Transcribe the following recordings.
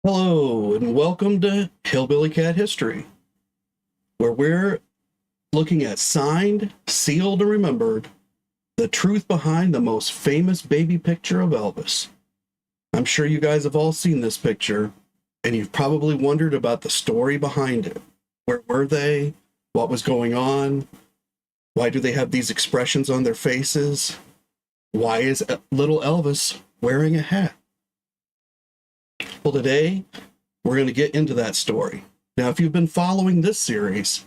Hello, and welcome to Hillbilly Cat History, where we're looking at signed, sealed, and remembered the truth behind the most famous baby picture of Elvis. I'm sure you guys have all seen this picture, and you've probably wondered about the story behind it. Where were they? What was going on? Why do they have these expressions on their faces? Why is little Elvis wearing a hat? Well, today we're going to get into that story. Now, if you've been following this series,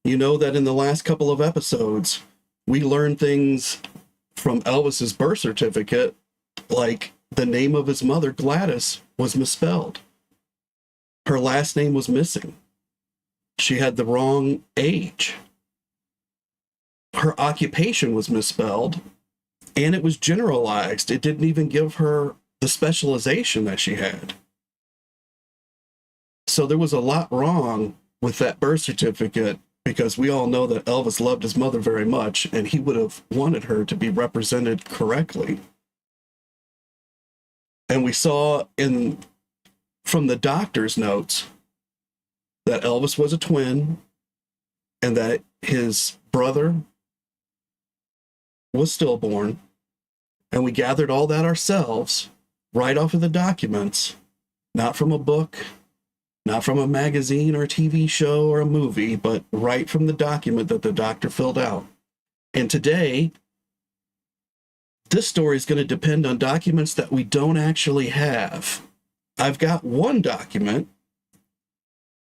you know that in the last couple of episodes, we learned things from Elvis's birth certificate, like the name of his mother, Gladys, was misspelled. Her last name was missing. She had the wrong age. Her occupation was misspelled, and it was generalized. It didn't even give her the specialization that she had. So there was a lot wrong with that birth certificate, because we all know that Elvis loved his mother very much, and he would have wanted her to be represented correctly. And we saw from the doctor's notes that Elvis was a twin and that his brother was stillborn. And we gathered all that ourselves right off of the documents, not from a book, not from a magazine or a TV show or a movie, but right from the document that the doctor filled out. And today, this story is going to depend on documents that we don't actually have. I've got one document,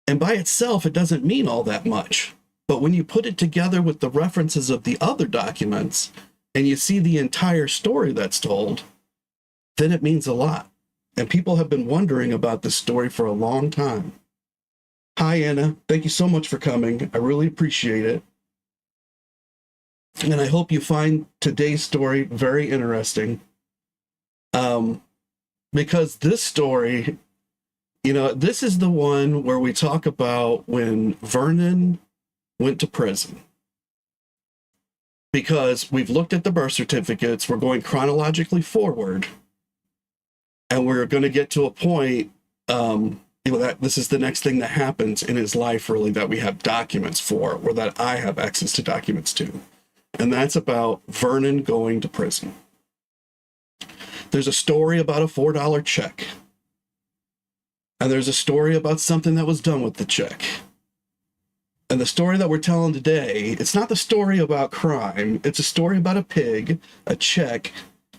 and by itself, it doesn't mean all that much. But when you put it together with the references of the other documents, and you see the entire story that's told, then it means a lot. And people have been wondering about this story for a long time. Hi, Anna. Thank you so much for coming. I really appreciate it. And I hope you find today's story very interesting. Because this story, this is the one where we talk about when Vernon went to prison. Because we've looked at the birth certificates, we're going chronologically forward, and we're going to get to a point, that this is the next thing that happens in his life, really, that we have documents for, or that I have access to documents to. And that's about Vernon going to prison. There's a story about a $4 check. And there's a story about something that was done with the check. And the story that we're telling today, it's not the story about crime. It's a story about a pig, a check,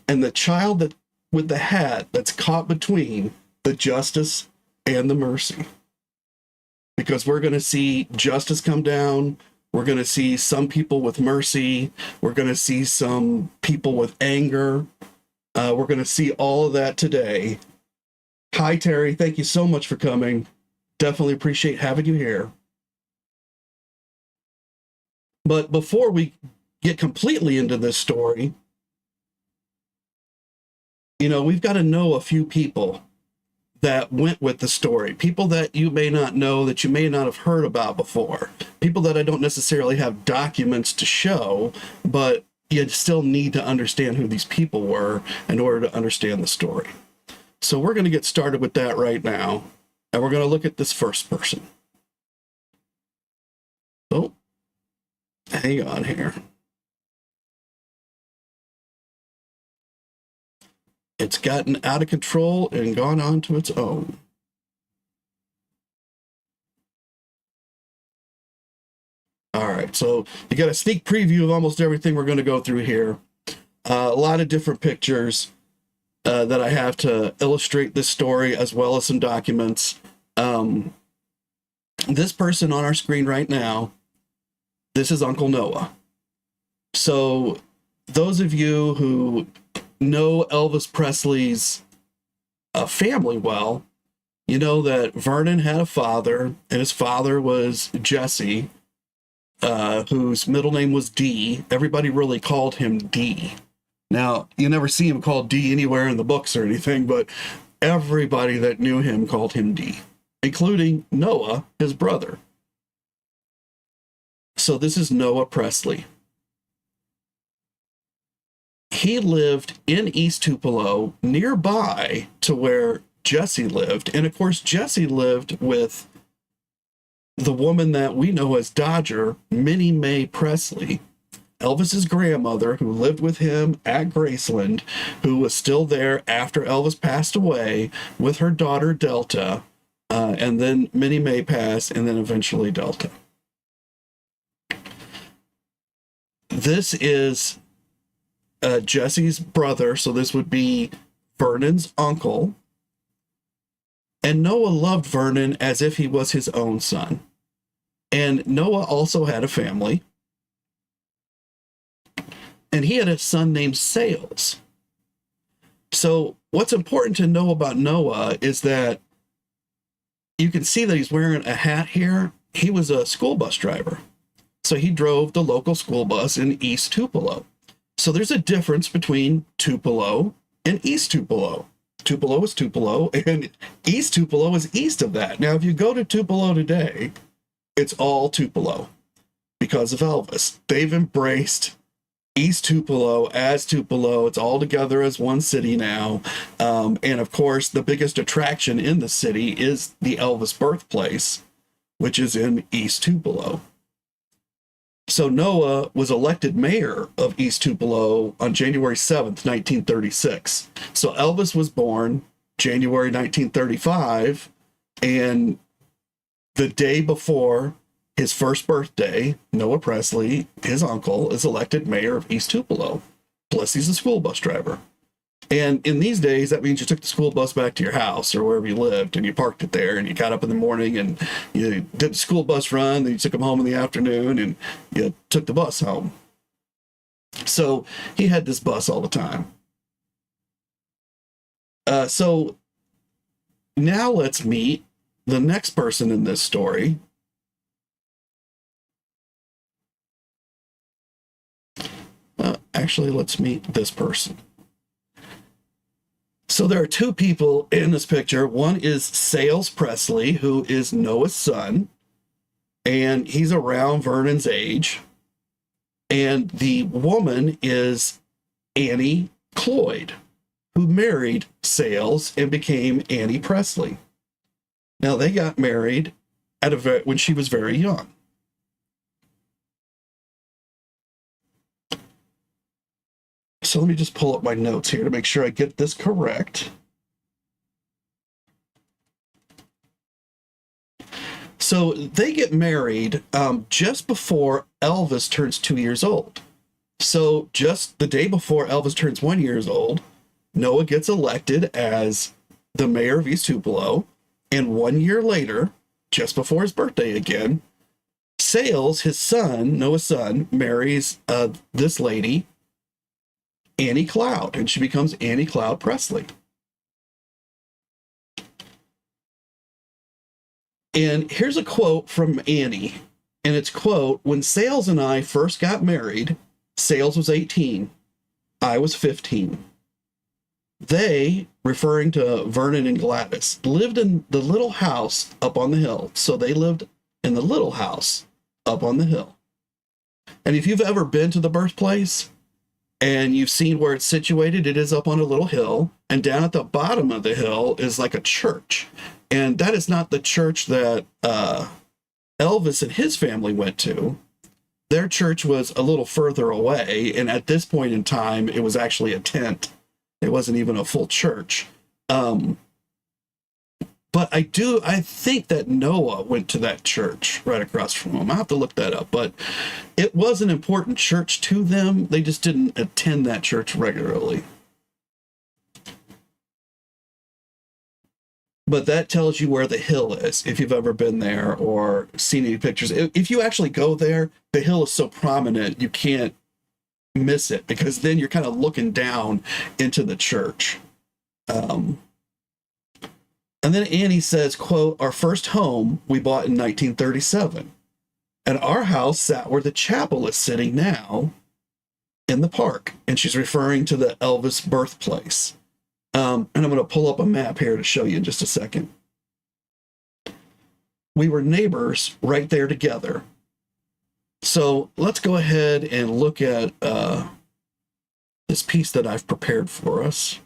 and the child with the hat that's caught between the justice and the mercy. Because we're going to see justice come down. We're going to see some people with mercy. We're going to see some people with anger. We're going to see all of that today. Hi, Terry. Thank you so much for coming. Definitely appreciate having you here. But before we get completely into this story, we've got to know a few people that went with the story. People that you may not know, that you may not have heard about before. People that I don't necessarily have documents to show, but you still need to understand who these people were in order to understand the story. So we're going to get started with that right now, and we're going to look at this first person. Oh, hang on here. It's gotten out of control and gone on to its own. All right, so you got a sneak preview of almost everything we're going to go through here. A lot of different pictures that I have to illustrate this story, as well as some documents. This person on our screen right now, this is Uncle Noah. So those of you who know Elvis Presley's family well, you know that Vernon had a father, and his father was Jesse, whose middle name was D. Everybody really called him D. Now, you never see him called D anywhere in the books or anything, but everybody that knew him called him D, including Noah, his brother. So this is Noah Presley. He lived in East Tupelo, nearby to where Jesse lived. And of course, Jesse lived with the woman that we know as Dodger, Minnie Mae Presley, Elvis's grandmother, who lived with him at Graceland, who was still there after Elvis passed away with her daughter Delta, and then Minnie Mae passed, and then eventually Delta. This is Jesse's brother, so this would be Vernon's uncle. And Noah loved Vernon as if he was his own son. And Noah also had a family. And he had a son named Sales. So what's important to know about Noah is that you can see that he's wearing a hat here. He was a school bus driver. So he drove the local school bus in East Tupelo. So there's a difference between Tupelo and East Tupelo. Tupelo is Tupelo, and East Tupelo is east of that. Now, if you go to Tupelo today, it's all Tupelo because of Elvis. They've embraced East Tupelo as Tupelo. It's all together as one city now. And of course, the biggest attraction in the city is the Elvis birthplace, which is in East Tupelo. So Noah was elected mayor of East Tupelo on January 7th, 1936. So Elvis was born January 1935, and the day before his first birthday, Noah Presley, his uncle, is elected mayor of East Tupelo. Plus, he's a school bus driver. And in these days, that means you took the school bus back to your house or wherever you lived, and you parked it there, and you got up in the morning, and you did the school bus run, then you took them home in the afternoon, and you took the bus home. So he had this bus all the time. So now let's meet the next person in this story. Actually, let's meet this person. So there are two people in this picture. One is Sales Presley, who is Noah's son, and he's around Vernon's age. And the woman is Annie Cloyd, who married Sales and became Annie Presley. Now, they got married when she was very young. So let me just pull up my notes here to make sure I get this correct. So they get married just before Elvis turns 2 years old. So just the day before Elvis turns 1 year old, Noah gets elected as the mayor of East Tupelo. And 1 year later, just before his birthday again, Sales, his son, Noah's son, marries this lady, Annie Cloud, and she becomes Annie Cloud Presley. And here's a quote from Annie, and it's, quote, "When Sales and I first got married, Sales was 18, I was 15. They," referring to Vernon and Gladys, "lived in the little house up on the hill." So they lived in the little house up on the hill. And if you've ever been to the birthplace, and you've seen where it's situated, it is up on a little hill, and down at the bottom of the hill is like a church. And that is not the church that Elvis and his family went to. Their church was a little further away, and at this point in time, it was actually a tent. It wasn't even a full church. But I think that Noah went to that church right across from him. I'll have to look that up. But it was an important church to them. They just didn't attend that church regularly. But that tells you where the hill is, if you've ever been there or seen any pictures. If you actually go there, the hill is so prominent, you can't miss it, because then you're kind of looking down into the church. And then Annie says, quote, "Our first home we bought in 1937. And our house sat where the chapel is sitting now in the park." And she's referring to the Elvis birthplace. And I'm going to pull up a map here to show you in just a second. We were neighbors right there together. So let's go ahead and look at this piece that I've prepared for us.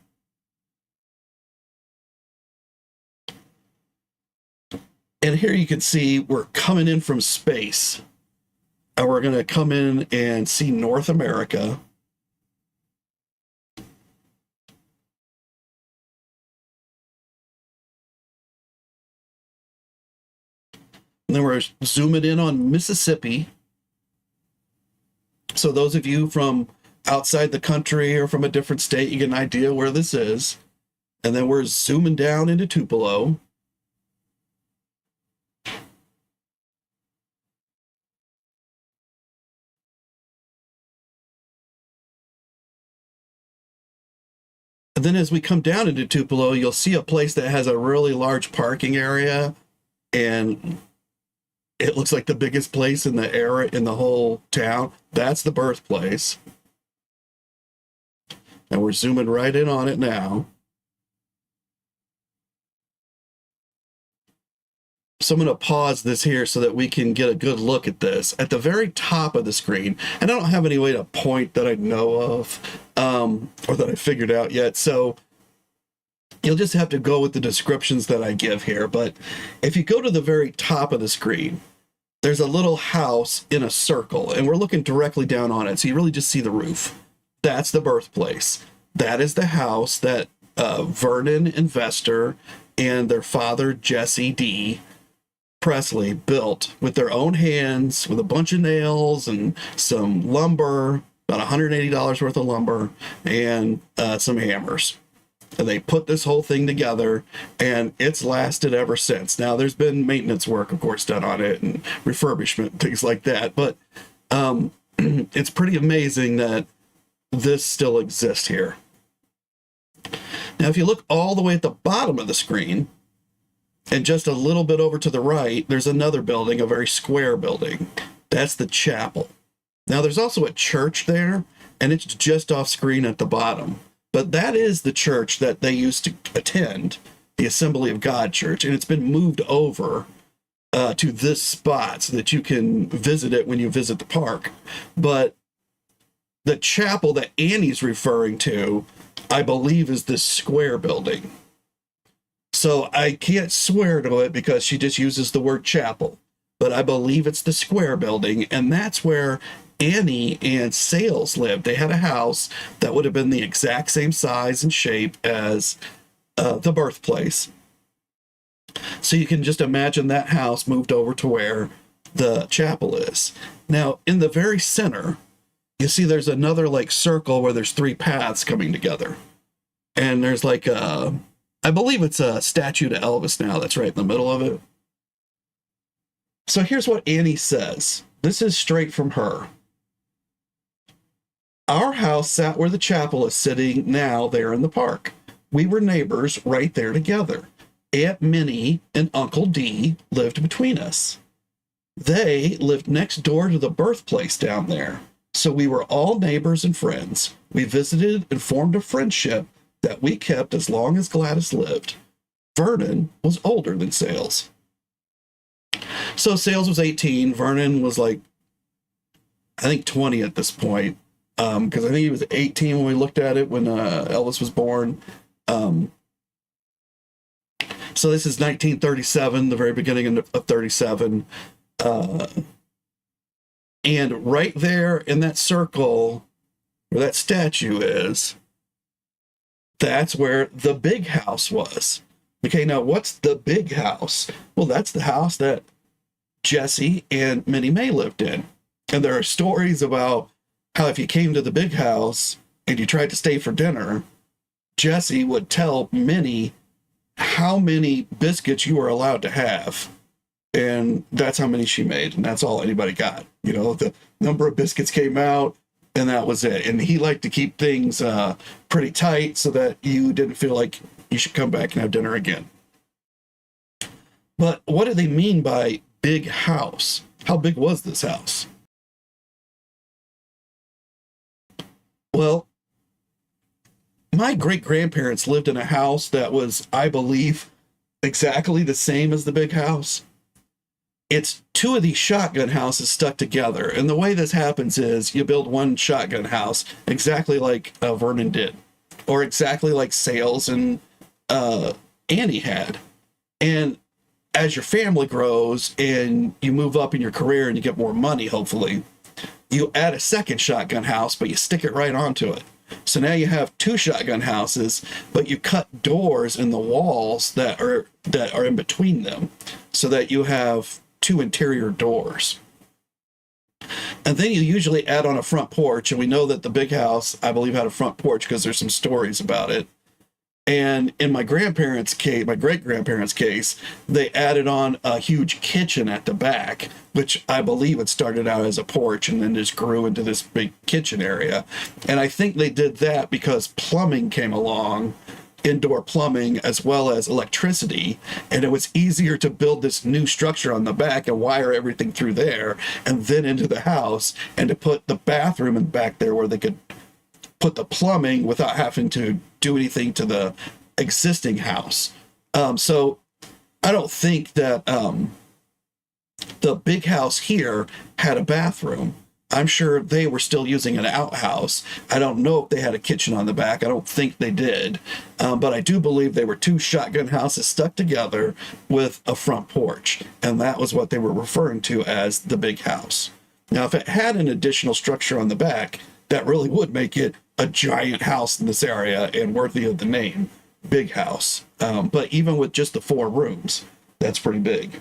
And here you can see we're coming in from space. And we're going to come in and see North America. And then we're zooming in on Mississippi. So those of you from outside the country or from a different state, you get an idea where this is. And then we're zooming down into Tupelo. And then as we come down into Tupelo, you'll see a place that has a really large parking area, and it looks like the biggest place in the area, in the whole town. That's the birthplace. And we're zooming right in on it now. So I'm going to pause this here so that we can get a good look at this. At the very top of the screen, and I don't have any way to point that I know of, or that I figured out yet, so you'll just have to go with the descriptions that I give here. But if you go to the very top of the screen, there's a little house in a circle, and we're looking directly down on it, so you really just see the roof. That's the birthplace. That is the house that Vernon Investor and their father, Jesse D. Presley, built with their own hands, with a bunch of nails and some lumber, about $180 worth of lumber, and some hammers. And they put this whole thing together, and it's lasted ever since. Now, there's been maintenance work, of course, done on it, and refurbishment, things like that. But it's pretty amazing that this still exists here. Now, if you look all the way at the bottom of the screen, and just a little bit over to the right, there's another building, a very square building. That's the chapel. Now, there's also a church there, and it's just off screen at the bottom. But that is the church that they used to attend, the Assembly of God Church, and it's been moved over to this spot so that you can visit it when you visit the park. But the chapel that Annie's referring to, I believe, is this square building. So I can't swear to it because she just uses the word chapel, but I believe it's the square building, and that's where Annie and Sales lived. They had a house that would have been the exact same size and shape as the birthplace. So you can just imagine that house moved over to where the chapel is. Now, in the very center, you see there's another like circle where there's three paths coming together. And there's like a, I believe it's a statue to Elvis now that's right in the middle of it. So here's what Annie says. This is straight from her. Our house sat where the chapel is sitting now there in the park. We were neighbors right there together. Aunt Minnie and Uncle D lived between us. They lived next door to the birthplace down there. So we were all neighbors and friends. We visited and formed a friendship that we kept as long as Gladys lived. Vernon was older than Sales. So Sales was 18. Vernon was like, I think 20 at this point. Because I think he was 18 when we looked at it when Elvis was born. So this is 1937, the very beginning of 37. And right there in that circle where that statue is, that's where the big house was. Okay, now what's the big house? Well, that's the house that Jesse and Minnie Mae lived in. And there are stories about how if you came to the big house and you tried to stay for dinner, Jesse would tell Minnie how many biscuits you were allowed to have. And that's how many she made. And that's all anybody got. You know, the number of biscuits came out and that was it. And he liked to keep things pretty tight so that you didn't feel like you should come back and have dinner again. But what do they mean by big house? How big was this house? Well, my great-grandparents lived in a house that was, I believe, exactly the same as the big house. It's two of these shotgun houses stuck together. And the way this happens is you build one shotgun house exactly like Vernon did, or exactly like Sales and Annie had. And as your family grows and you move up in your career and you get more money, hopefully, you add a second shotgun house, but you stick it right onto it. So now you have 2 shotgun houses, but you cut doors in the walls that are in between them, so that you have 2 interior doors. And then you usually add on a front porch, and we know that the big house, I believe, had a front porch because there's some stories about it. And in my grandparents' case, my great-grandparents' case, they added on a huge kitchen at the back, which I believe it started out as a porch and then just grew into this big kitchen area. And I think they did that because plumbing came along, indoor plumbing as well as electricity, and it was easier to build this new structure on the back and wire everything through there and then into the house, and to put the bathroom in the back there where they could put the plumbing without having to do anything to the existing house. So I don't think that the big house here had a bathroom. I'm sure they were still using an outhouse. I don't know if they had a kitchen on the back. I don't think they did. But I do believe they were 2 shotgun houses stuck together with a front porch. And that was what they were referring to as the big house. Now, if it had an additional structure on the back, that really would make it a giant house in this area and worthy of the name, big house. But even with just the 4 rooms, that's pretty big.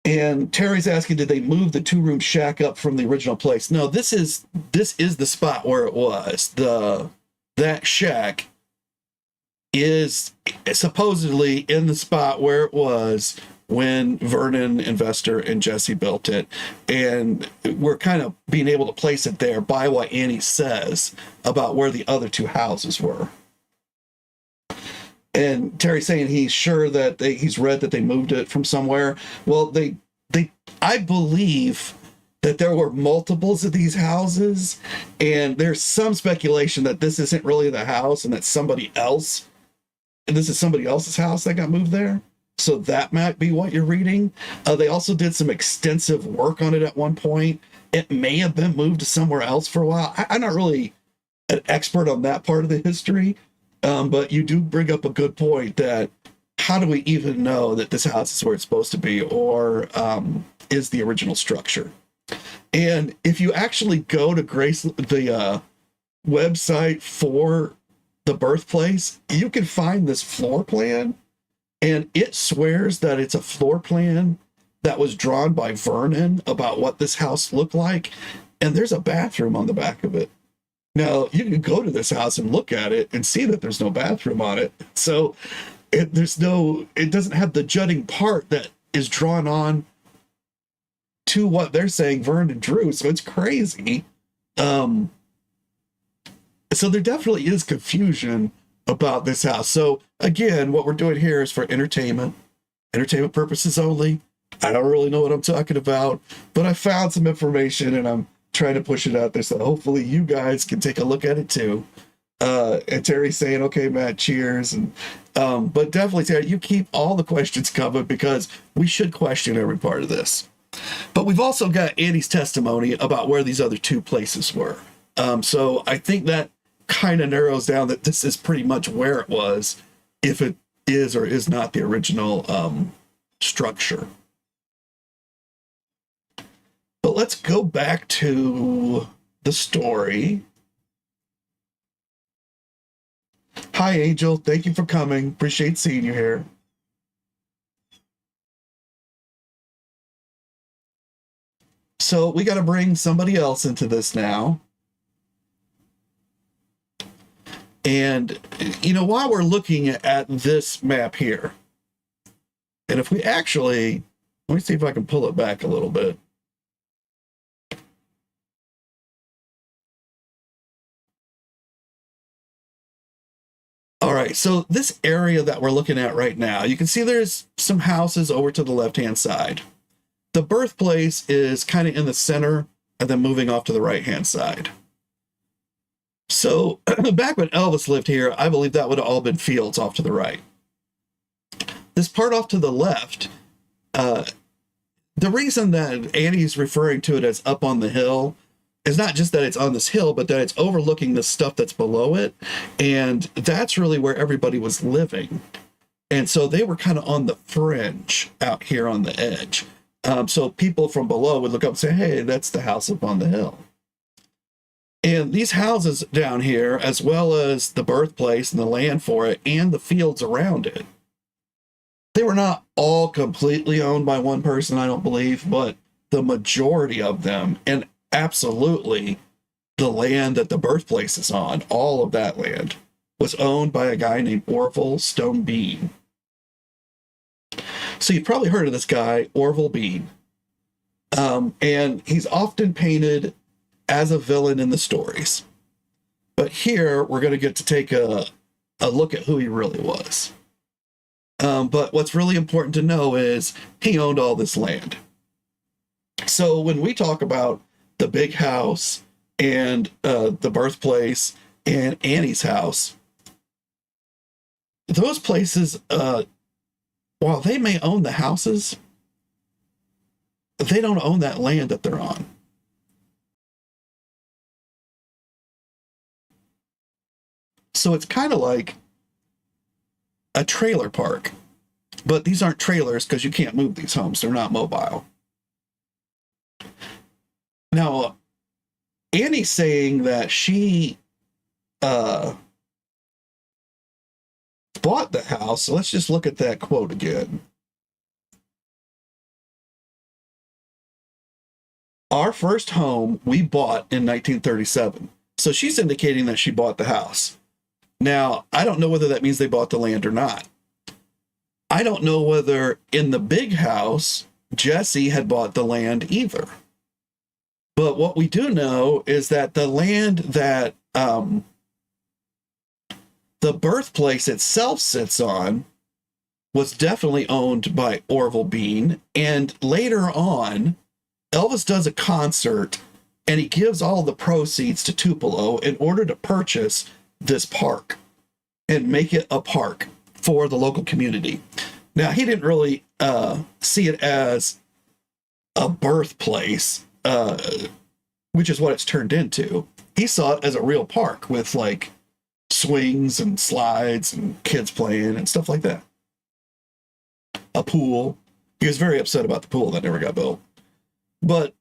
And Terry's asking, did they move the 2-room shack up from the original place? No, this is the spot where it was. That shack is supposedly in the spot where it was when Vernon, Investor, and Jesse built it. And we're kind of being able to place it there by what Annie says about where the other 2 houses were. And Terry's saying he's sure that he's read that they moved it from somewhere. Well, I believe that there were multiples of these houses, and there's some speculation that this isn't really the house and that this is somebody else's house that got moved there. So that might be what you're reading. They also did some extensive work on it at one point. It may have been moved to somewhere else for a while. I'm not really an expert on that part of the history, but you do bring up a good point that how do we even know that this house is where it's supposed to be, or is the original structure? And if you actually go to the website for the birthplace, you can find this floor plan, and it swears that it's a floor plan that was drawn by Vernon about what this house looked like, and there's a bathroom on the back of it. Now, you can go to this house and look at it and see that there's no bathroom on it. So it doesn't have the jutting part that is drawn on to what they're saying Vernon drew. So it's crazy. So there definitely is confusion about this house. So again, what we're doing here is for entertainment purposes only. I don't really know what I'm talking about, but I found some information and I'm trying to push it out there, so hopefully you guys can take a look at it too. And Terry's saying, okay, Matt, cheers. And but definitely, Terry, you keep all the questions coming, because we should question every part of this. But we've also got Annie's testimony about where these other 2 places were. So I think that kind of narrows down that this is pretty much where it was, if it is or is not the original structure. But let's go back to the story. Hi, Angel. Thank you for coming. Appreciate seeing you here. So we got to bring somebody else into this now. And, while we're looking at this map here, and if we actually, let me see if I can pull it back a little bit. All right, so this area that we're looking at right now, you can see there's some houses over to the left-hand side. The birthplace is kind of in the center and then moving off to the right-hand side. So back when Elvis lived here, I believe that would have all been fields off to the right. This part off to the left, the reason that Annie's referring to it as up on the hill is not just that it's on this hill, but that it's overlooking the stuff that's below it. And that's really where everybody was living. And so they were kind of on the fringe out here on the edge. So people from below would look up and say, hey, that's the house up on the hill. And these houses down here, as well as the birthplace and the land for it and the fields around it, they were not all completely owned by one person, I don't believe, but the majority of them, and absolutely the land that the birthplace is on, all of that land, was owned by a guy named Orville Bean. So you've probably heard of this guy, Orville Bean. And he's often painted as a villain in the stories. But here we're going to get to take a look at who he really was. But what's really important to know is he owned all this land. So when we talk about the big house and the birthplace and Annie's house, those places, while they may own the houses, they don't own that land that they're on. So it's kind of like a trailer park, but these aren't trailers because you can't move these homes. They're not mobile. Now, Annie's saying that she bought the house. So let's just look at that quote again. Our first home we bought in 1937. So she's indicating that she bought the house. Now, I don't know whether that means they bought the land or not. I don't know whether in the big house, Jesse had bought the land either. But what we do know is that the land that the birthplace itself sits on was definitely owned by Orville Bean. And later on, Elvis does a concert and he gives all the proceeds to Tupelo in order to purchase this park and make it a park for the local community. Now, he didn't really see it as a birthplace, which is what it's turned into. He saw it as a real park with like swings and slides and kids playing and stuff like that. A pool. He was very upset about the pool that never got built. But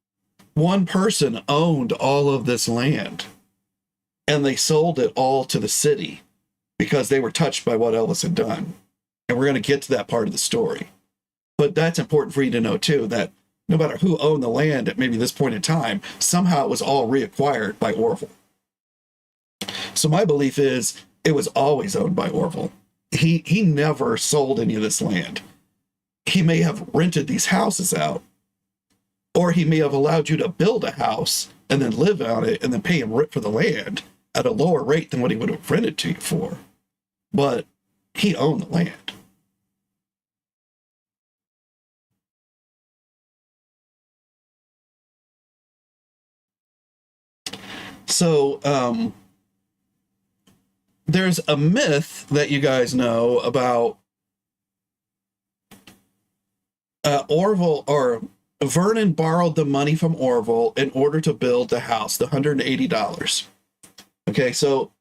one person owned all of this land, and they sold it all to the city because they were touched by what Elvis had done. And we're going to get to that part of the story. But that's important for you to know, too, that no matter who owned the land at maybe this point in time, somehow it was all reacquired by Orville. So my belief is it was always owned by Orville. He never sold any of this land. He may have rented these houses out, or he may have allowed you to build a house and then live on it and then pay him rent for the land at a lower rate than what he would have rented to you for. But he owned the land. So there's a myth that you guys know about Orville, or Vernon borrowed the money from Orville in order to build the house, the $180. Okay, so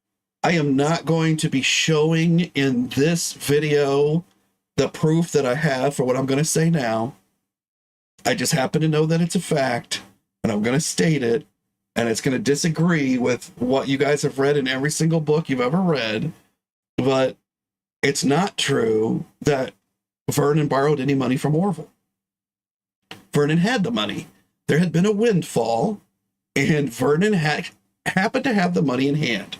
I am not going to be showing in this video the proof that I have for what I'm going to say now. I just happen to know that it's a fact, and I'm going to state it, and it's going to disagree with what you guys have read in every single book you've ever read, but it's not true that Vernon borrowed any money from Orville. Vernon had the money. There had been a windfall, and Vernon happened to have the money in hand.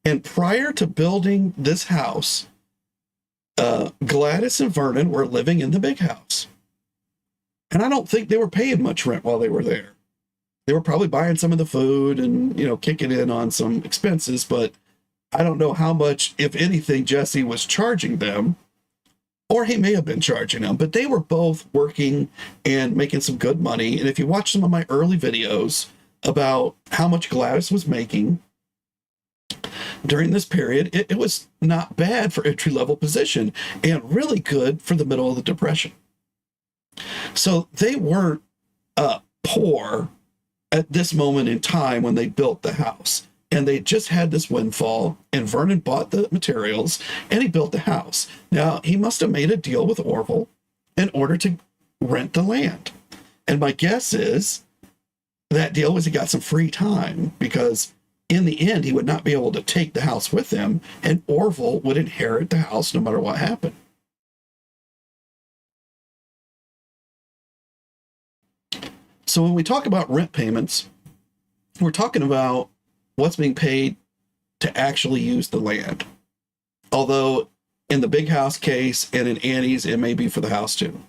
And prior to building this house, Gladys and Vernon were living in the big house. And I don't think they were paying much rent while they were there. They were probably buying some of the food and, kicking in on some expenses, but I don't know how much, if anything, Jesse was charging them, or he may have been charging them, but they were both working and making some good money. And if you watch some of my early videos about how much Gladys was making during this period, it was not bad for entry-level position and really good for the middle of the Depression. So they weren't poor at this moment in time when they built the house. and they just had this windfall, and Vernon bought the materials and he built the house. Now, he must have made a deal with Orville in order to rent the land. And my guess is that deal was he got some free time, because in the end, he would not be able to take the house with him, and Orville would inherit the house no matter what happened. So when we talk about rent payments, we're talking about what's being paid to actually use the land. Although in the big house case and in Annie's, it may be for the house too.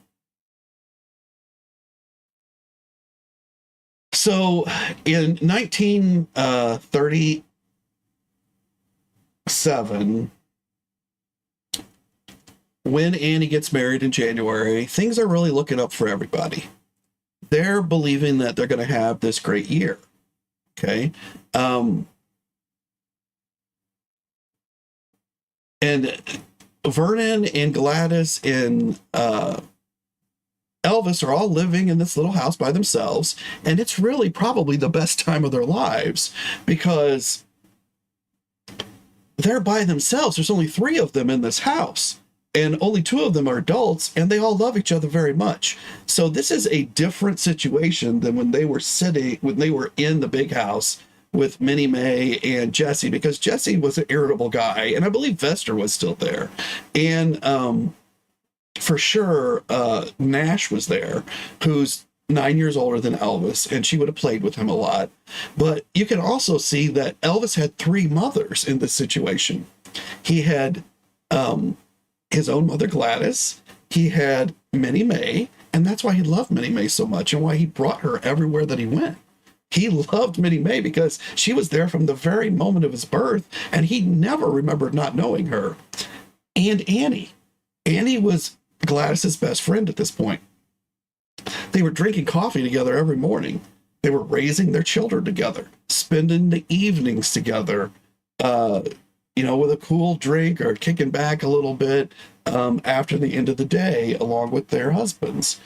So in 1937, when Annie gets married in January, things are really looking up for everybody. They're believing that they're going to have this great year. Okay. And Vernon and Gladys and Elvis are all living in this little house by themselves. And it's really probably the best time of their lives, because they're by themselves. There's only 3 of them in this house, and only 2 of them are adults, and they all love each other very much. So this is a different situation than when they were in the big house with Minnie Mae and Jesse, because Jesse was an irritable guy, and I believe Vester was still there. And for sure, Nash was there, who's 9 years older than Elvis, and she would have played with him a lot. But you can also see that Elvis had 3 mothers in this situation. He had his own mother, Gladys. He had Minnie Mae, and that's why he loved Minnie Mae so much, and why he brought her everywhere that he went. He loved Minnie Mae because she was there from the very moment of his birth, and he never remembered not knowing her. And Annie. Annie was Gladys's best friend at this point. They were drinking coffee together every morning. They were raising their children together, spending the evenings together, with a cool drink or kicking back a little bit after the end of the day, along with their husbands,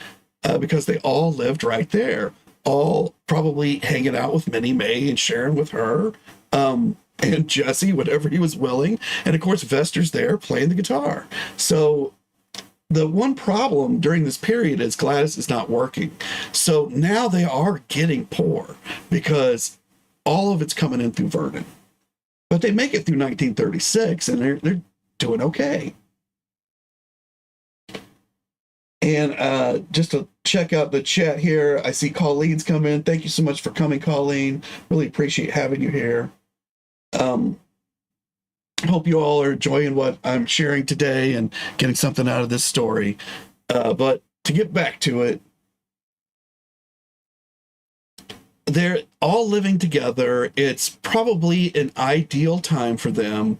because they all lived right there, all probably hanging out with Minnie Mae and sharing with her, and Jesse, whenever he was willing. And of course, Vester's there playing the guitar. So the one problem during this period is Gladys is not working. So now they are getting poor because all of it's coming in through Vernon. But they make it through 1936, and they're doing okay. And just to check out the chat here, I see Colleen's come in. Thank you so much for coming, Colleen. Really appreciate having you here. Hope you all are enjoying what I'm sharing today and getting something out of this story. But to get back to it, they're all living together. It's probably an ideal time for them.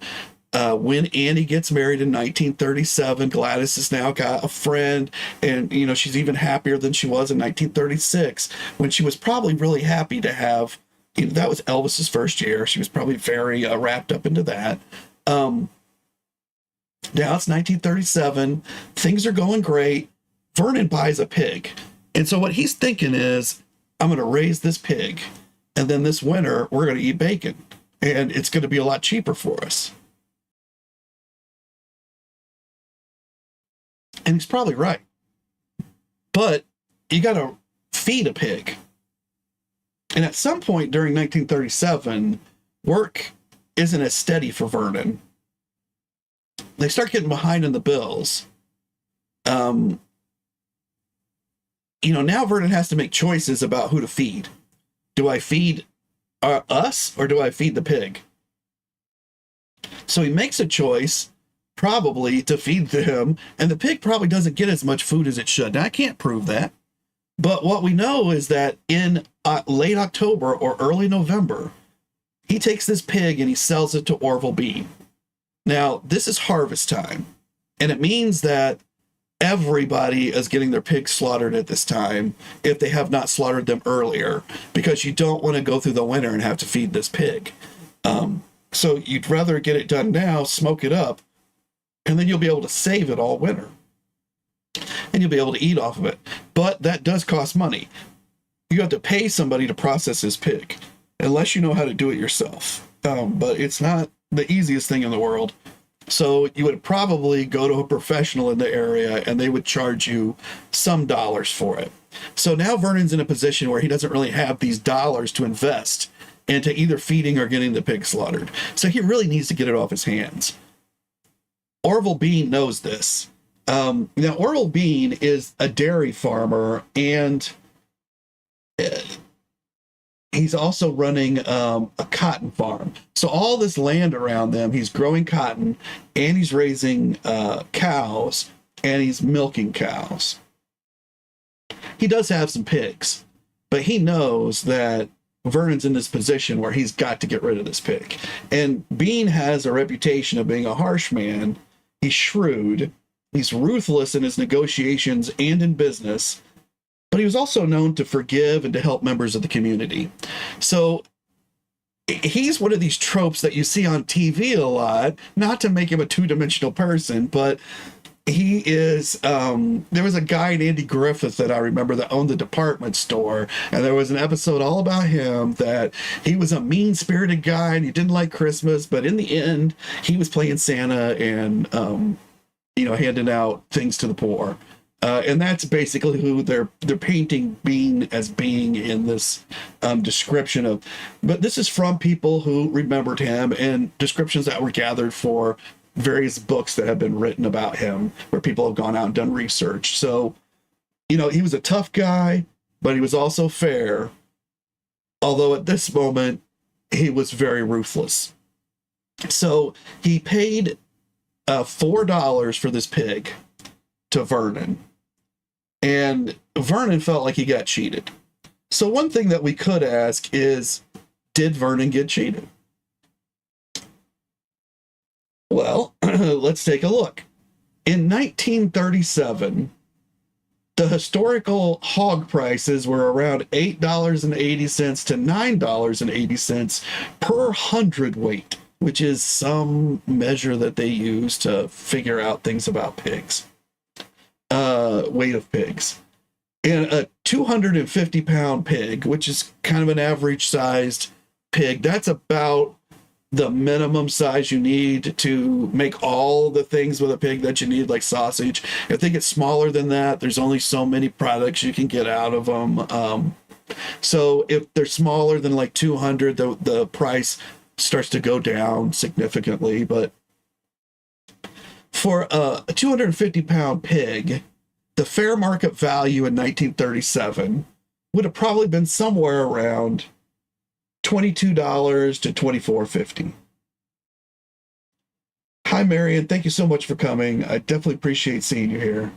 When Annie gets married in 1937, Gladys has now got a friend, and she's even happier than she was in 1936, when she was probably really happy to have. That was Elvis's first year. She was probably very wrapped up into that. Now it's 1937. Things are going great. Vernon buys a pig, and so what he's thinking is, I'm going to raise this pig, and then this winter we're going to eat bacon, and it's going to be a lot cheaper for us. And he's probably right. But you got to feed a pig. And at some point during 1937, work isn't as steady for Vernon. They start getting behind in the bills. Now Vernon has to make choices about who to feed. Do I feed us, or do I feed the pig? So he makes a choice, probably, to feed them, and the pig probably doesn't get as much food as it should. Now, I can't prove that, but what we know is that in late October or early November, he takes this pig and he sells it to Orville Bean. Now, this is harvest time, and it means that everybody is getting their pigs slaughtered at this time if they have not slaughtered them earlier, because you don't want to go through the winter and have to feed this pig. So you'd rather get it done now, smoke it up, and then you'll be able to save it all winter. And you'll be able to eat off of it. But that does cost money. You have to pay somebody to process this pig, unless you know how to do it yourself. but it's not the easiest thing in the world. So you would probably go to a professional in the area and they would charge you some dollars for it. So now Vernon's in a position where he doesn't really have these dollars to invest into either feeding or getting the pig slaughtered. So he really needs to get it off his hands. Orville Bean knows this. Now, Orville Bean is a dairy farmer, and he's also running a cotton farm. So all this land around them, he's growing cotton, and he's raising cows, and he's milking cows. He does have some pigs, but he knows that Vernon's in this position where he's got to get rid of this pig. And Bean has a reputation of being a harsh man. He's shrewd. He's ruthless in his negotiations and in business, but he was also known to forgive and to help members of the community. So he's one of these tropes that you see on TV a lot, not to make him a two-dimensional person, but he is, there was a guy, Andy Griffith, that I remember that owned the department store, and there was an episode all about him that he was a mean-spirited guy and he didn't like Christmas, but in the end, he was playing Santa and, handing out things to the poor. And that's basically who they're painting Bean as being in this description of. But this is from people who remembered him and descriptions that were gathered for various books that have been written about him, where people have gone out and done research. So, he was a tough guy, but he was also fair. Although at this moment, he was very ruthless. So he paid $4 for this pig to Vernon. And Vernon felt like he got cheated. So one thing that we could ask is, did Vernon get cheated? Well, let's take a look. In 1937, the historical hog prices were around $8.80 to $9.80 per hundredweight, which is some measure that they use to figure out things about pigs. Weight of pigs. And a 250-pound pig, which is kind of an average-sized pig, that's about the minimum size you need to make all the things with a pig that you need, like sausage. If they get smaller than that, there's only so many products you can get out of them. So if they're smaller than like 200, the price starts to go down significantly. But for a 250-pound pig, the fair market value in 1937 would have probably been somewhere around $22 to $24.50. Hi, Marion. Thank you so much for coming. I definitely appreciate seeing you here.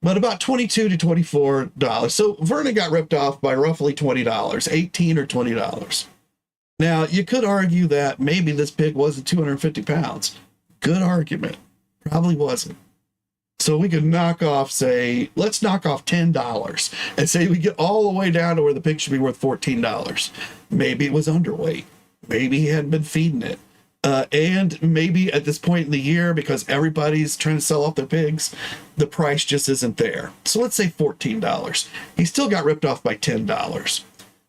But about $22 to $24. So Vernon got ripped off by roughly $20, $18 or $20. Now, you could argue that maybe this pig wasn't 250 pounds. Good argument. Probably wasn't. So we could let's knock off $10 and say we get all the way down to where the pig should be worth $14. Maybe it was underweight. Maybe he hadn't been feeding it. And maybe at this point in the year, because everybody's trying to sell off their pigs, the price just isn't there. So let's say $14. He still got ripped off by $10.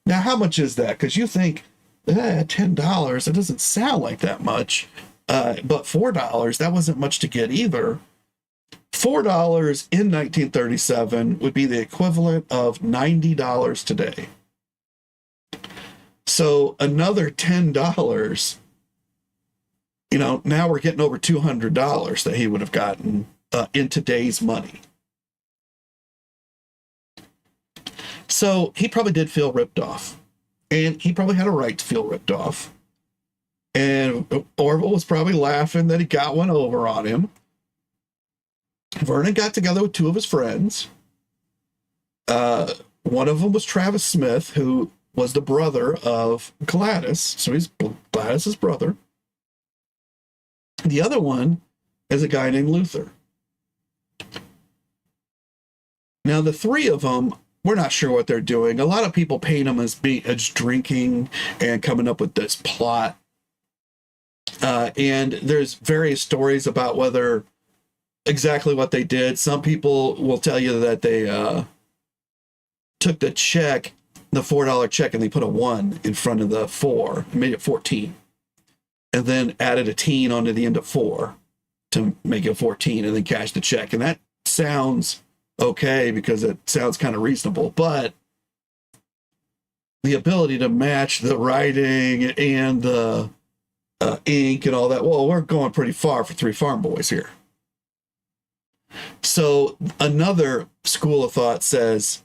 Now, how much is that? Because you think, $10, it doesn't sound like that much. But $4, that wasn't much to get either. $4 in 1937 would be the equivalent of $90 today. So another $10, now we're getting over $200 that he would have gotten in today's money. So he probably did feel ripped off. And he probably had a right to feel ripped off. And Orville was probably laughing that he got one over on him. Vernon got together with two of his friends. One of them was Travis Smith, who was the brother of Gladys. So he's Gladys's brother. The other one is a guy named Luther. Now, the three of them, we're not sure what they're doing. A lot of people paint them as drinking and coming up with this plot. And there's various stories about whether exactly what they did. Some people will tell you that they took the check the $4 check and they put a 1 in front of the 4 and made it 14. And then added a teen onto the end of 4 to make it 14 and then cashed the check. And that sounds okay because it sounds kind of reasonable, but the ability to match the writing and the ink and all that, well, we're going pretty far for 3 farm boys here. So another school of thought says,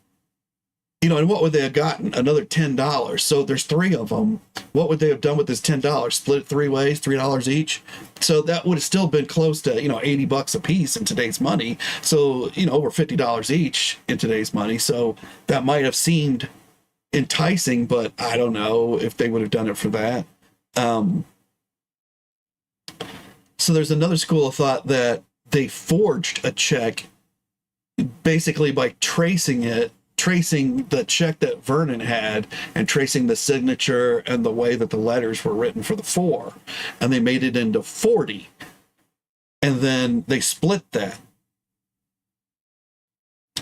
you know, and what would they have gotten? Another $10. So there's 3 of them. What would they have done with this $10? Split it 3 ways, $3 each. So that would have still been close to, you know, $80 a piece in today's money. So, you know, over $50 each in today's money. So that might have seemed enticing, but I don't know if they would have done it for that. So there's another school of thought that they forged a check basically by tracing the check that Vernon had and tracing the signature and the way that the letters were written for the 4. And they made it into 40. And then they split that.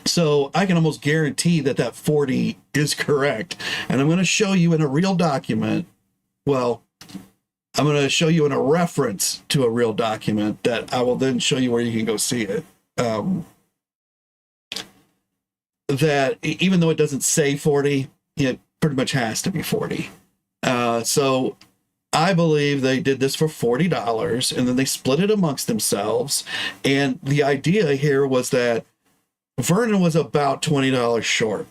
So I can almost guarantee that that 40 is correct. And I'm going to show you in a real document. Well, I'm going to show you in a reference to a real document that I will then show you where you can go see it. That even though it doesn't say 40, it pretty much has to be 40. So I believe they did this for $40 and then they split it amongst themselves. And the idea here was that Vernon was about $20 short.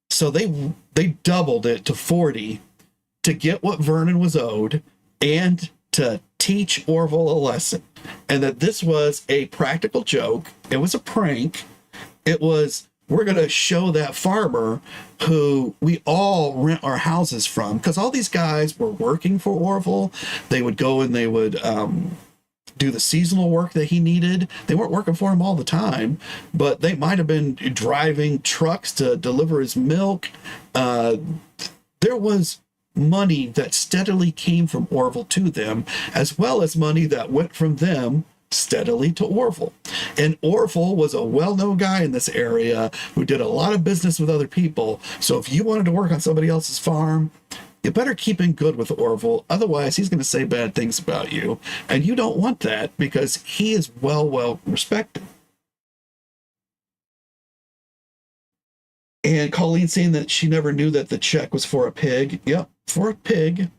So they doubled it to 40 to get what Vernon was owed and to teach Orville a lesson. And that this was a practical joke. It was a prank. It was, we're going to show that farmer who we all rent our houses from, because all these guys were working for Orville. They would go and they would do the seasonal work that he needed. They weren't working for him all the time, but they might have been driving trucks to deliver his milk. There was money that steadily came from Orville to them, as well as money that went from them steadily to Orville. And Orville was a well-known guy in this area who did a lot of business with other people. So if you wanted to work on somebody else's farm, you better keep in good with Orville. Otherwise, he's going to say bad things about you. And you don't want that because he is well respected. And Colleen saying that she never knew that the check was for a pig. Yep, for a pig.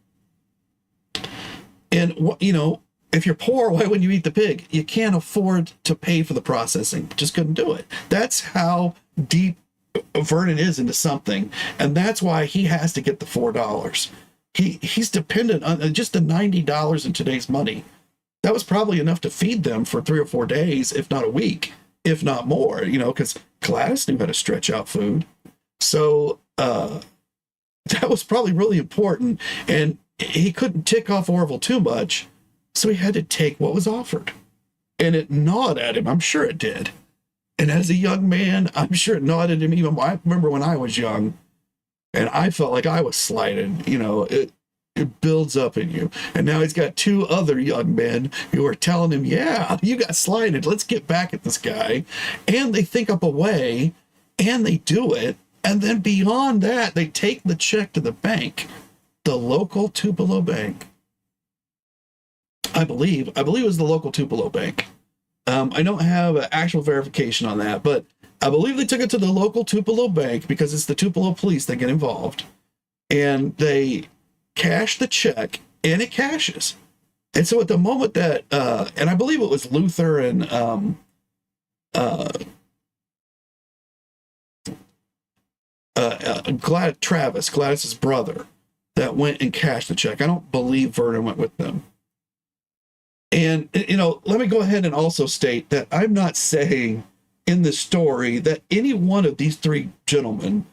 And, you know, if you're poor, why wouldn't you eat the pig? You can't afford to pay for the processing. Just couldn't do it. That's how deep Vernon is into something. And that's why he has to get the $4. He's dependent on just the $90 in today's money. That was probably enough to feed them for 3 or 4 days, if not a week, if not more, you know, because Gladys knew how to stretch out food. So that was probably really important. And he couldn't tick off Orville too much. So he had to take what was offered. And it gnawed at him. I'm sure it did. And as a young man, I'm sure it gnawed at him. Even I remember when I was young and I felt like I was slighted. You know, it builds up in you. And now he's got 2 other young men who are telling him, yeah, you got slighted. Let's get back at this guy. And they think up a way and they do it. And then beyond that, they take the check to the bank, the local Tupelo bank. I believe it was the local Tupelo bank. I don't have an actual verification on that, but I believe they took it to the local Tupelo bank because it's the Tupelo police that get involved. And they cash the check, and it cashes. And so at the moment that, and I believe it was Luther and Gladys's brother, that went and cashed the check. I don't believe Vernon went with them. And, you know, let me go ahead and also state that I'm not saying in this story that any one of these 3 gentlemen,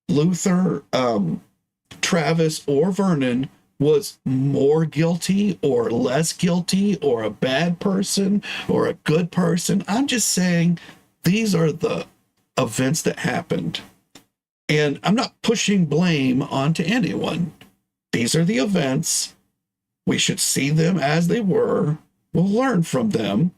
Luther, Travis, or Vernon, was more guilty or less guilty or a bad person or a good person. I'm just saying these are the events that happened. And I'm not pushing blame onto anyone. These are the events. We should see them as they were. We'll learn from them.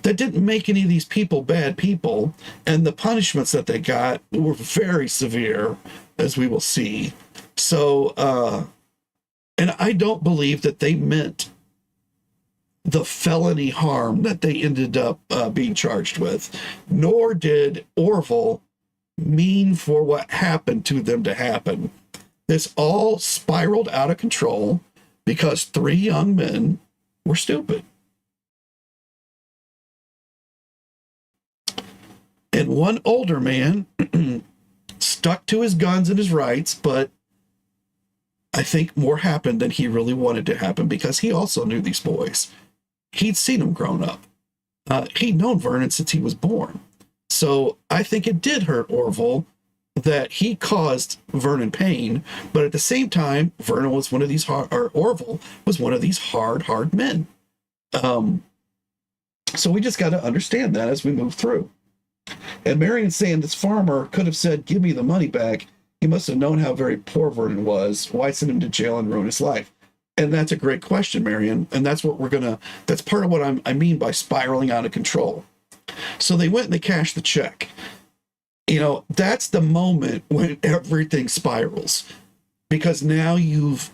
That didn't make any of these people bad people. And the punishments that they got were very severe. as we will see. So, and I don't believe that they meant the felony harm that they ended up being charged with, nor did Orville mean for what happened to them to happen. This all spiraled out of control because 3 young men were stupid. And one older man stuck to his guns and his rights, but I think more happened than he really wanted to happen because he also knew these boys. He'd seen them grown up. He'd known Vernon since he was born. So I think it did hurt Orville that he caused Vernon pain, but at the same time, Vernon was one of these Orville was one of these hard men. So we just got to understand that as we move through. And Marion saying this farmer could have said, "Give me the money back." He must have known how very poor Vernon was. Why send him to jail and ruin his life? And that's a great question, Marion. And that's what that's part of what I mean by spiraling out of control. So they went and they cashed the check. You know, that's the moment when everything spirals, because now you've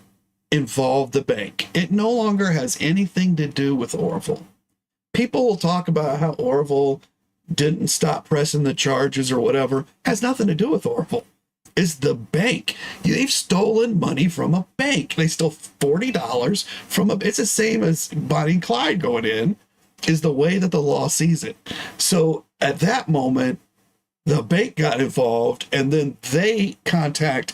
involved the bank. It no longer has anything to do with Orville. People will talk about how Orville didn't stop pressing the charges or whatever. Has nothing to do with Orville. It's the bank. They've stolen money from a bank. They stole $40 from it's the same as Bonnie and Clyde going in, is the way that the law sees it. So at that moment, the bank got involved, and then they contact,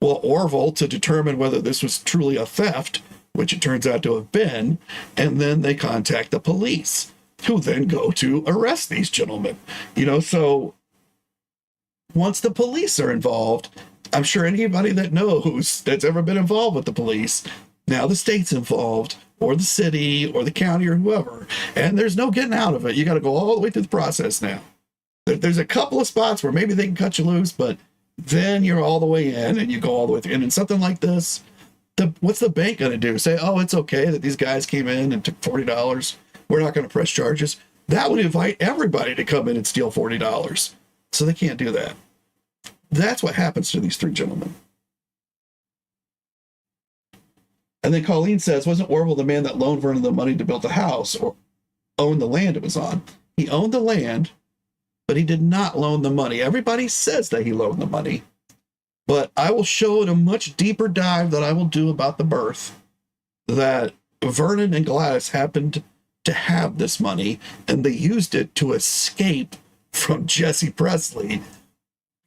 Orville to determine whether this was truly a theft, which it turns out to have been, and then they contact the police, who then go to arrest these gentlemen. So once the police are involved, I'm sure anybody that knows that's ever been involved with the police, now the state's involved, or the city, or the county, or whoever, and there's no getting out of it. You got to go all the way through the process now. There's a couple of spots where maybe they can cut you loose, but then you're all the way in, and you go all the way through. And in something like this, what's the bank going to do? Say, oh, it's okay that these guys came in and took $40. We're not going to press charges. That would invite everybody to come in and steal $40. So they can't do that. That's what happens to these 3 gentlemen. And then Colleen says, wasn't Orville the man that loaned Vernon the money to build the house or own the land it was on? He owned the land, but he did not loan the money. Everybody says that he loaned the money, but I will show in a much deeper dive that I will do about the birth that Vernon and Gladys happened to have this money, and they used it to escape from Jesse Presley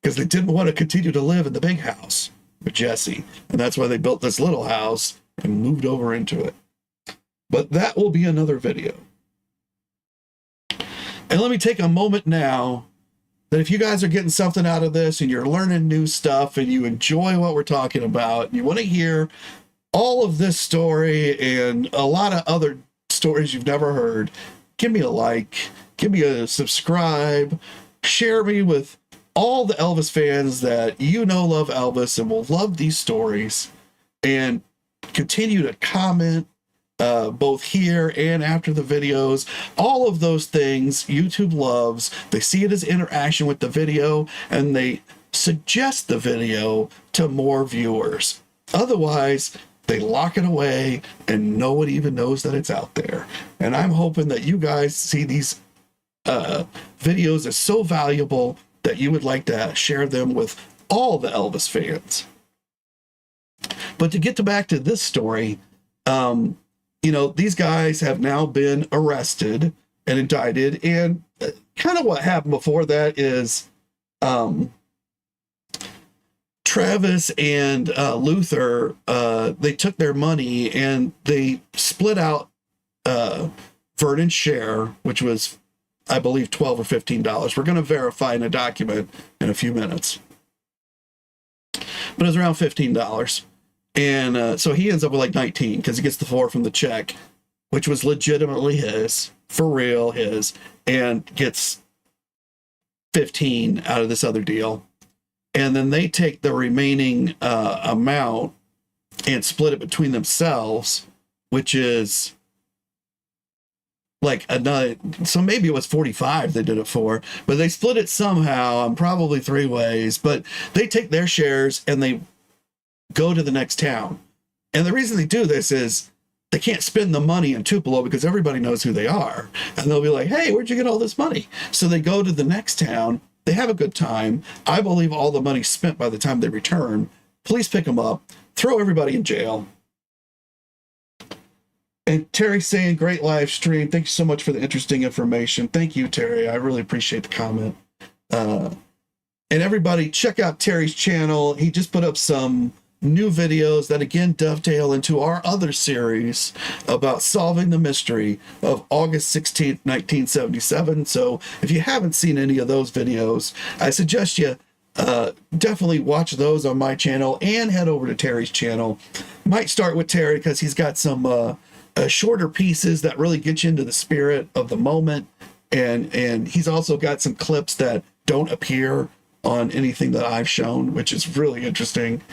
because they didn't want to continue to live in the big house with Jesse. And that's why they built this little house and moved over into it. But that will be another video. And let me take a moment now that if you guys are getting something out of this and you're learning new stuff and you enjoy what we're talking about, you want to hear all of this story and a lot of other stories you've never heard, give me a like, give me a subscribe, share me with all the Elvis fans that love Elvis and will love these stories, and continue to comment both here and after the videos. All of those things YouTube loves. They see it as interaction with the video, and they suggest the video to more viewers. Otherwise, they lock it away and no one even knows that it's out there. And I'm hoping that you guys see these videos as so valuable that you would like to share them with all the Elvis fans. But to get back to this story, these guys have now been arrested and indicted. And kind of what happened before that is Travis and Luther, they took their money and they split out Vernon's share, which was, I believe, $12 or $15. We're going to verify in a document in a few minutes. But it was around $15. And so he ends up with like 19 because he gets the 4 from the check, which was legitimately his, for real his, and gets 15 out of this other deal. And then they take the remaining amount and split it between themselves, which is like another, so maybe it was 45 they did it for, but they split it somehow, probably 3 ways, but they take their shares and they go to the next town. And the reason they do this is they can't spend the money in Tupelo because everybody knows who they are. And they'll be like, hey, where'd you get all this money? So they go to the next town. They have a good time. I believe all the money's spent by the time they return. Police pick them up, throw everybody in jail. And Terry's saying, great live stream. Thank you so much for the interesting information. Thank you, Terry. I really appreciate the comment. And everybody, check out Terry's channel. He just put up some new videos that again dovetail into our other series about solving the mystery of August 16th, 1977. So if you haven't seen any of those videos, I suggest you definitely watch those on my channel and head over to Terry's channel. Might start with Terry because he's got some shorter pieces that really get you into the spirit of the moment. And he's also got some clips that don't appear on anything that I've shown, which is really interesting.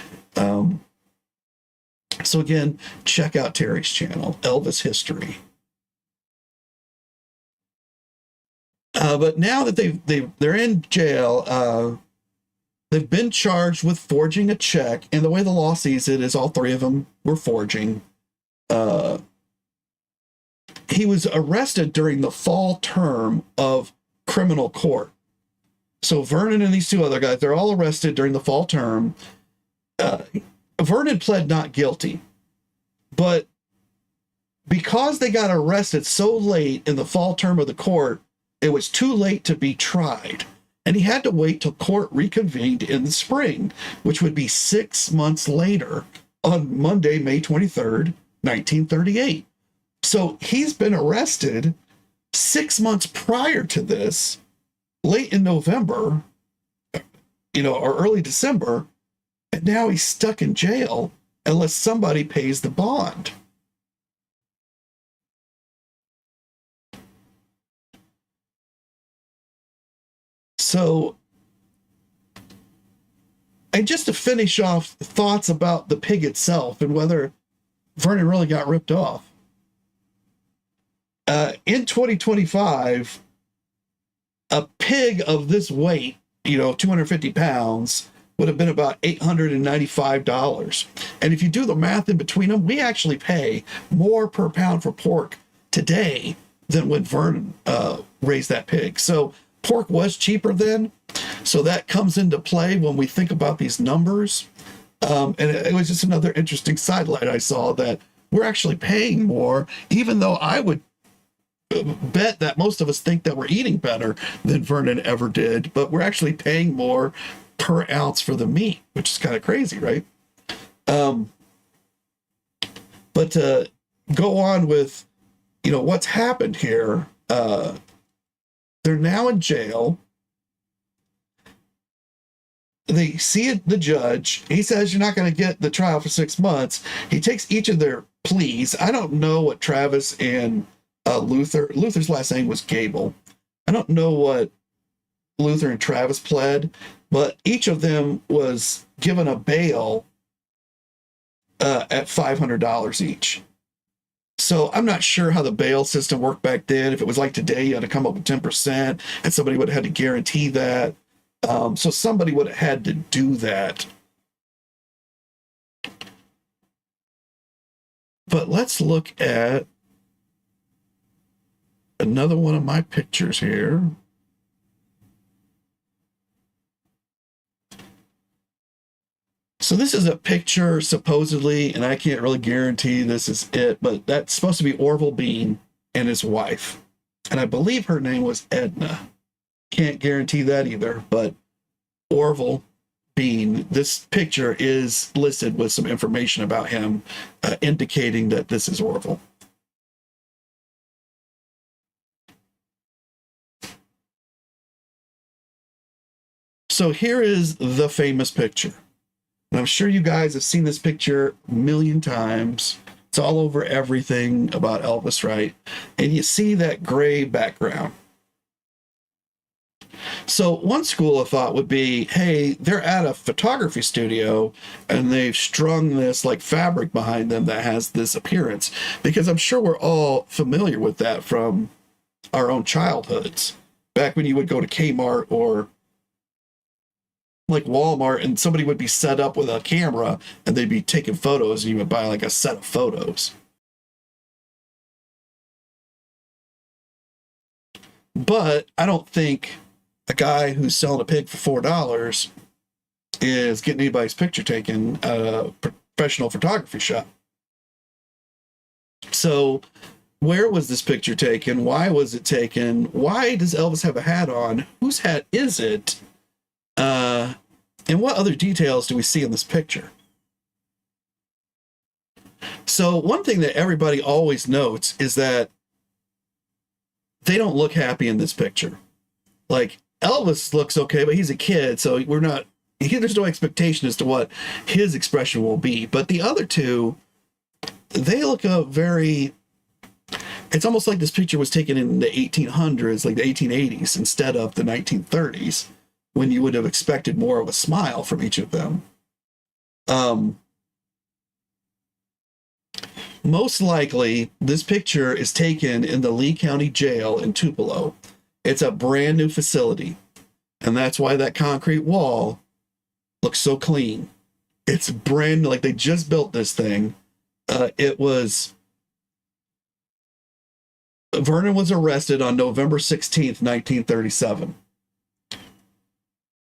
So again, check out Terry's channel, Elvis History. But now that they're in jail, they've been charged with forging a check, and the way the law sees it is all 3 of them were forging. He was arrested during the fall term of criminal court. So Vernon and these 2 other guys, they're all arrested during the fall term. Vernon pled not guilty, but because they got arrested so late in the fall term of the court, it was too late to be tried. And he had to wait till court reconvened in the spring, which would be 6 months later on Monday, May 23rd, 1938. So he's been arrested 6 months prior to this, late in November, or early December. And now he's stuck in jail unless somebody pays the bond. So, and just to finish off thoughts about the pig itself and whether Vernon really got ripped off. In 2025, a pig of this weight, 250 pounds, would have been about $895. And if you do the math in between them, we actually pay more per pound for pork today than when Vernon raised that pig. So pork was cheaper then. So that comes into play when we think about these numbers. And it was just another interesting sidelight I saw that we're actually paying more, even though I would bet that most of us think that we're eating better than Vernon ever did, but we're actually paying more per ounce for the meat, which is kind of crazy, right? But to go on with, what's happened here, they're now in jail. They see the judge. He says, you're not going to get the trial for 6 months. He takes each of their pleas. I don't know what Travis and Luther's last name was Gable. I don't know what Luther and Travis pled, but each of them was given a bail at $500 each. So I'm not sure how the bail system worked back then. If it was like today, you had to come up with 10%, and somebody would have had to guarantee that. So somebody would have had to do that. But let's look at another one of my pictures here. So this is a picture, supposedly, and I can't really guarantee this is it, but that's supposed to be Orville Bean and his wife. And I believe her name was Edna. Can't guarantee that either, but Orville Bean, this picture is listed with some information about him, indicating that this is Orville. So here is the famous picture. And I'm sure you guys have seen this picture a million times. It's all over everything about Elvis, right? And you see that gray background. So one school of thought would be, hey, they're at a photography studio and they've strung this like fabric behind them that has this appearance. Because I'm sure we're all familiar with that from our own childhoods. Back when you would go to Kmart or like Walmart and somebody would be set up with a camera and they'd be taking photos and you would buy like a set of photos. But I don't think a guy who's selling a pig for $4 is getting anybody's picture taken at a professional photography shop. So where was this picture taken? Why was it taken? Why does Elvis have a hat on? Whose hat is it? And what other details do we see in this picture? So one thing that everybody always notes is that they don't look happy in this picture. Like, Elvis looks okay, but he's a kid, so there's no expectation as to what his expression will be. But the other two, they look it's almost like this picture was taken in the 1800s, like the 1880s, instead of the 1930s, when you would have expected more of a smile from each of them. Most likely, this picture is taken in the Lee County Jail in Tupelo. It's a brand new facility, and that's why that concrete wall looks so clean. It's brand new, like they just built this thing. Vernon was arrested on November 16th, 1937.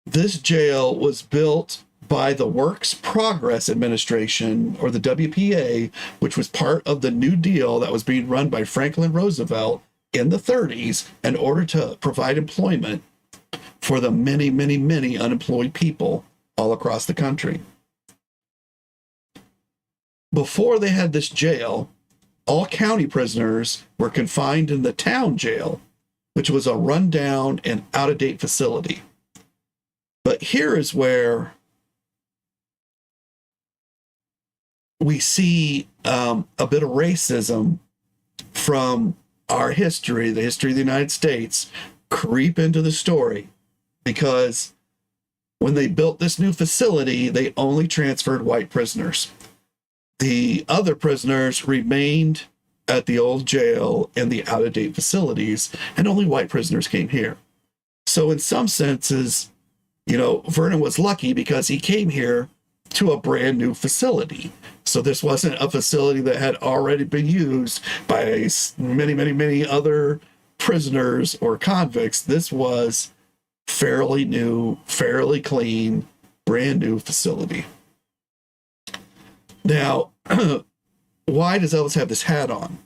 This jail was built by the Works Progress Administration, or the WPA, which was part of the New Deal that was being run by Franklin Roosevelt in the 30s in order to provide employment for the many, many, many unemployed people all across the country. Before they had this jail, all county prisoners were confined in the town jail, which was a rundown and out-of-date facility. But here is where we see a bit of racism from our history, the history of the United States, creep into the story. Because when they built this new facility, they only transferred white prisoners. The other prisoners remained at the old jail and the out-of-date facilities, and only white prisoners came here. So in some senses, Vernon was lucky because he came here to a brand new facility. So this wasn't a facility that had already been used by many, many, many other prisoners or convicts. This was fairly new, fairly clean, brand new facility. Now, why does Elvis have this hat on?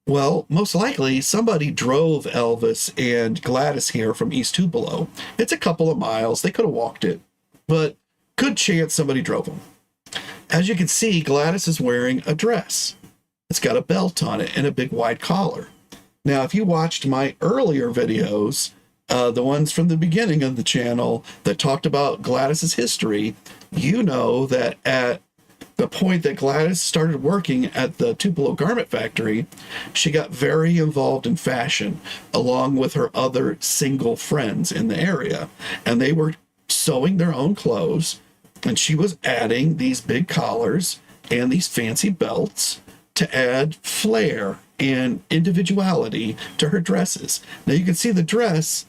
Well, most likely somebody drove Elvis and Gladys here from East Tupelo. It's a couple of miles. They could have walked it, but good chance somebody drove them. As you can see, Gladys is wearing a dress. It's got a belt on it and a big wide collar. Now, if you watched my earlier videos, the ones from the beginning of the channel that talked about Gladys's history, you know that at the point that Gladys started working at the Tupelo garment factory, she got very involved in fashion, along with her other single friends in the area. And they were sewing their own clothes, and she was adding these big collars and these fancy belts to add flair and individuality to her dresses. Now you can see the dress,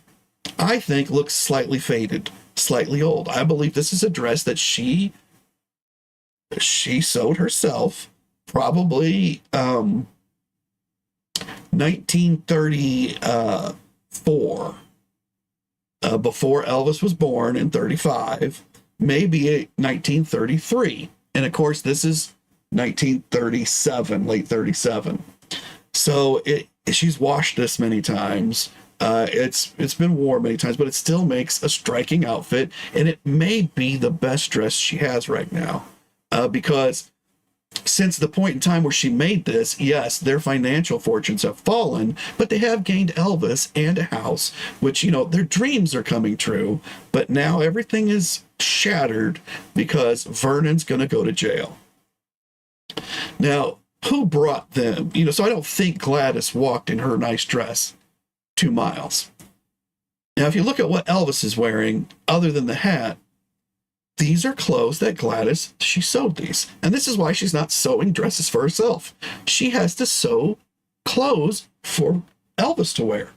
I think, looks slightly faded, slightly old. I believe this is a dress that she sewed herself, probably 1934, before Elvis was born in 35, maybe 1933. And of course, this is 1937, late 37. So she's washed this many times. It's been worn many times, but it still makes a striking outfit, and it may be the best dress she has right now. Because since the point in time where she made this, yes, their financial fortunes have fallen, but they have gained Elvis and a house, which, their dreams are coming true. But now everything is shattered because Vernon's going to go to jail. Now, who brought them? So I don't think Gladys walked in her nice dress 2 miles. Now, if you look at what Elvis is wearing, other than the hat, these are clothes that Gladys, she sewed these. And this is why she's not sewing dresses for herself. She has to sew clothes for Elvis to wear.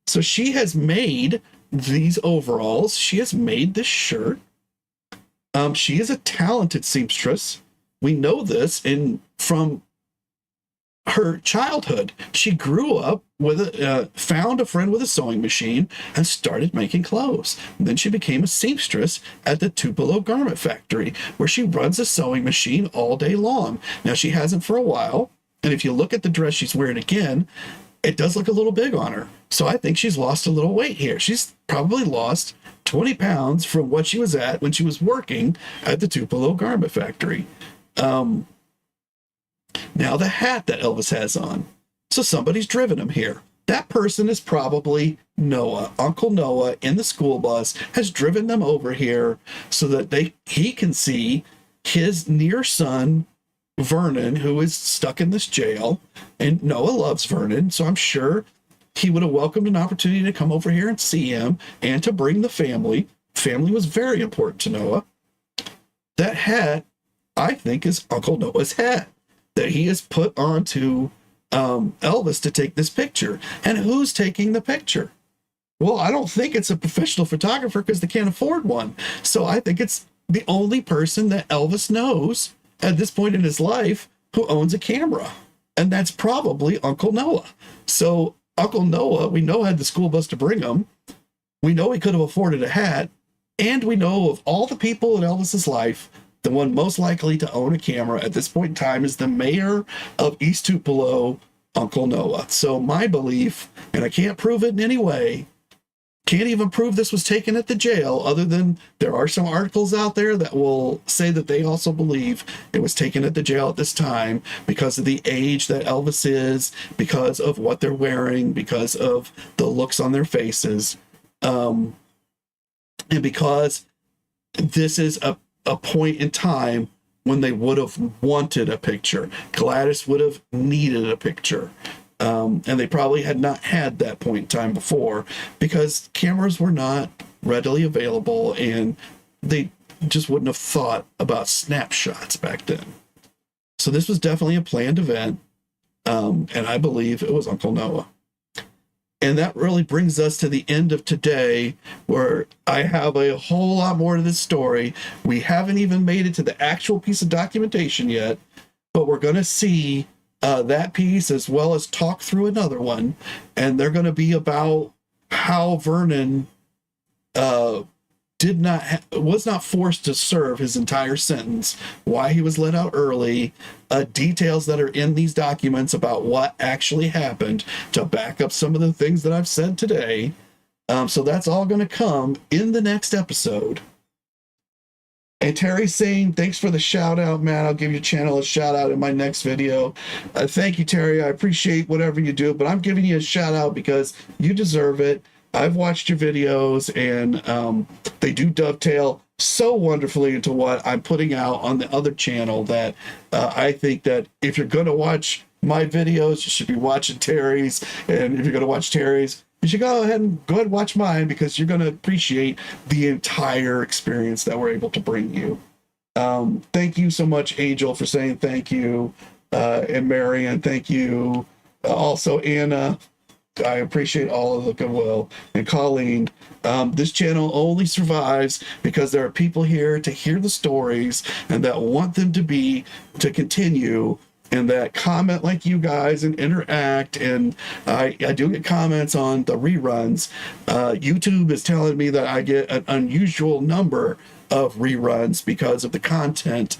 So she has made these overalls. She has made this shirt. She is a talented seamstress. We know this from her childhood. She grew up with found a friend with a sewing machine and started making clothes. And then she became a seamstress at the Tupelo garment factory, where she runs a sewing machine all day long. Now, she hasn't for a while. And if you look at the dress she's wearing again, it does look a little big on her. So I think she's lost a little weight here. She's probably lost 20 pounds from what she was at when she was working at the Tupelo garment factory. Now, the hat that Elvis has on. So somebody's driven him here. That person is probably Noah. Uncle Noah in the school bus has driven them over here so that he can see his near son, Vernon, who is stuck in this jail. And Noah loves Vernon, so I'm sure he would have welcomed an opportunity to come over here and see him and to bring the family. Family was very important to Noah. That hat, I think, is Uncle Noah's hat that he has put onto Elvis to take this picture. And who's taking the picture? Well, I don't think it's a professional photographer because they can't afford one. So I think it's the only person that Elvis knows at this point in his life who owns a camera. And that's probably Uncle Noah. So Uncle Noah, we know, had the school bus to bring him. We know he could have afforded a hat. And we know of all the people in Elvis's life, the one most likely to own a camera at this point in time is the mayor of East Tupelo, Uncle Noah. So my belief, and I can't prove it in any way, can't even prove this was taken at the jail, other than there are some articles out there that will say that they also believe it was taken at the jail at this time because of the age that Elvis is, because of what they're wearing, because of the looks on their faces, and because this is a point in time when they would have wanted a picture. Gladys would have needed a picture. And they probably had not had that point in time before because cameras were not readily available and they just wouldn't have thought about snapshots back then. So this was definitely a planned event. And I believe it was Uncle Noah. And that really brings us to the end of today, where I have a whole lot more to this story. We haven't even made it to the actual piece of documentation yet, but we're going to see that piece as well as talk through another one. And they're going to be about how Vernon was not forced to serve his entire sentence, why he was let out early, details that are in these documents about what actually happened to back up some of the things that I've said today. So that's all going to come in the next episode. And Terry's saying, thanks for the shout out, Matt. I'll give your channel a shout out in my next video. Thank you, Terry. I appreciate whatever you do, but I'm giving you a shout out because you deserve it. I've watched your videos and they do dovetail so wonderfully into what I'm putting out on the other channel that I think that if you're going to watch my videos, you should be watching Terry's. And if you're going to watch Terry's, you should go ahead and watch mine because you're going to appreciate the entire experience that we're able to bring you. Thank you so much, Angel, for saying thank you. And Marion, thank you. Also, Anna, I appreciate all of the goodwill. And Colleen, this channel only survives because there are people here to hear the stories and that want them to continue, and that comment like you guys and interact. And I do get comments on the reruns. YouTube is telling me that I get an unusual number of reruns because of the content.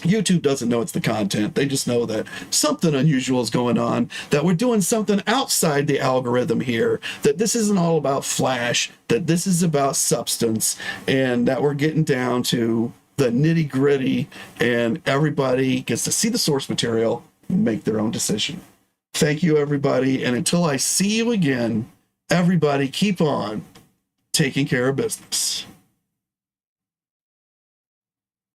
YouTube doesn't know it's the content. They just know that something unusual is going on, that we're doing something outside the algorithm here, that this isn't all about flash, that this is about substance, and that we're getting down to the nitty gritty, and everybody gets to see the source material and make their own decision. Thank you, everybody. And until I see you again, everybody keep on taking care of business.